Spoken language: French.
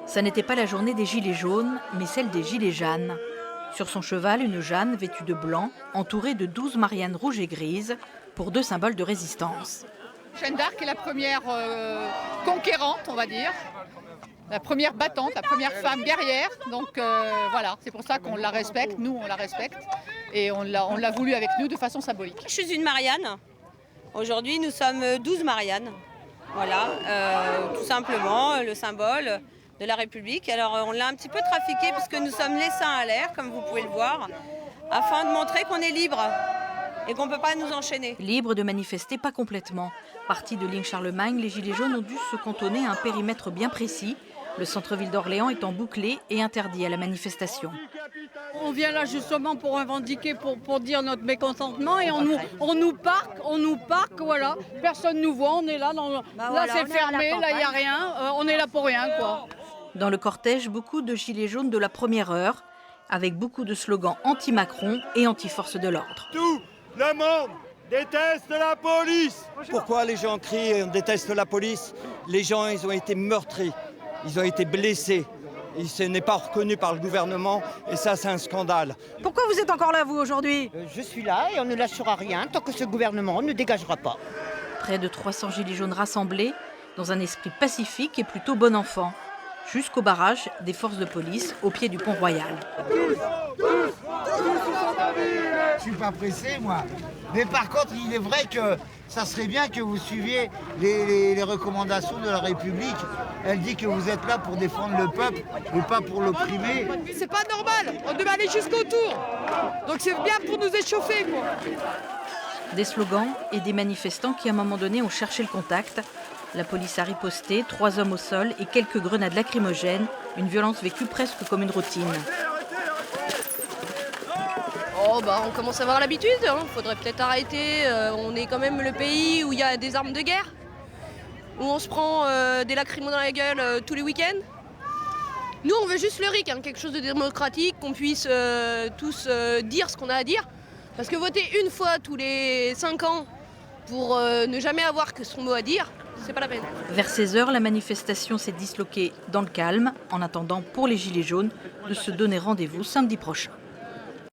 Ça n'était pas la journée des gilets jaunes, mais celle des gilets Jeanne. Sur son cheval, une Jeanne vêtue de blanc, entourée de 12 Mariannes rouges et grises, pour 2 symboles de résistance. Jeanne d'Arc est la première conquérante, on va dire. La première battante, la première femme guerrière. Donc voilà, c'est pour ça qu'on la respecte, nous on la respecte. Et on l'a voulu avec nous de façon symbolique. Je suis une Marianne. Aujourd'hui, nous sommes 12 Mariannes. Voilà, tout simplement, le symbole de la République. Alors on l'a un petit peu trafiqué puisque nous sommes les seins à l'air, comme vous pouvez le voir, afin de montrer qu'on est libre et qu'on ne peut pas nous enchaîner. Libre de manifester, pas complètement. Partis de ligne Charlemagne, les gilets jaunes ont dû se cantonner à un périmètre bien précis, le centre-ville d'Orléans étant bouclé et interdit à la manifestation. On vient là justement pour revendiquer, pour dire notre mécontentement et on nous parque, voilà. Personne nous voit, on est là, là c'est fermé, là il n'y a rien, on est là pour rien quoi. Dans le cortège, beaucoup de gilets jaunes de la première heure, avec beaucoup de slogans anti-Macron et anti-force de l'ordre. Tout le monde déteste la police. Pourquoi les gens crient on déteste la police? Les gens, ils ont été meurtris, ils ont été blessés. Ce n'est pas reconnu par le gouvernement et ça, c'est un scandale. Pourquoi vous êtes encore là, vous, aujourd'hui? Je suis là et on ne lâchera rien tant que ce gouvernement ne dégagera pas. Près de 300 gilets jaunes rassemblés dans un esprit pacifique et plutôt bon enfant, jusqu'au barrage des forces de police au pied du pont Royal. Je suis pas pressé, moi. Mais par contre, il est vrai que ça serait bien que vous suiviez les recommandations de la République. Elle dit que vous êtes là pour défendre le peuple et pas pour l'opprimer. C'est pas normal, on devait aller jusqu'au tour. Donc c'est bien pour nous échauffer quoi. Des slogans et des manifestants qui à un moment donné ont cherché le contact. La police a riposté, 3 hommes au sol et quelques grenades lacrymogènes, une violence vécue presque comme une routine. Oh bah on commence à avoir l'habitude, faudrait peut-être arrêter, on est quand même le pays où il y a des armes de guerre, où on se prend des lacrymos dans la gueule tous les week-ends. Nous on veut juste le RIC, quelque chose de démocratique, qu'on puisse tous dire ce qu'on a à dire. Parce que voter une fois tous les 5 ans pour ne jamais avoir que son mot à dire, c'est pas la peine. Vers 16h, la manifestation s'est disloquée dans le calme, en attendant pour les Gilets jaunes de se donner rendez-vous samedi prochain.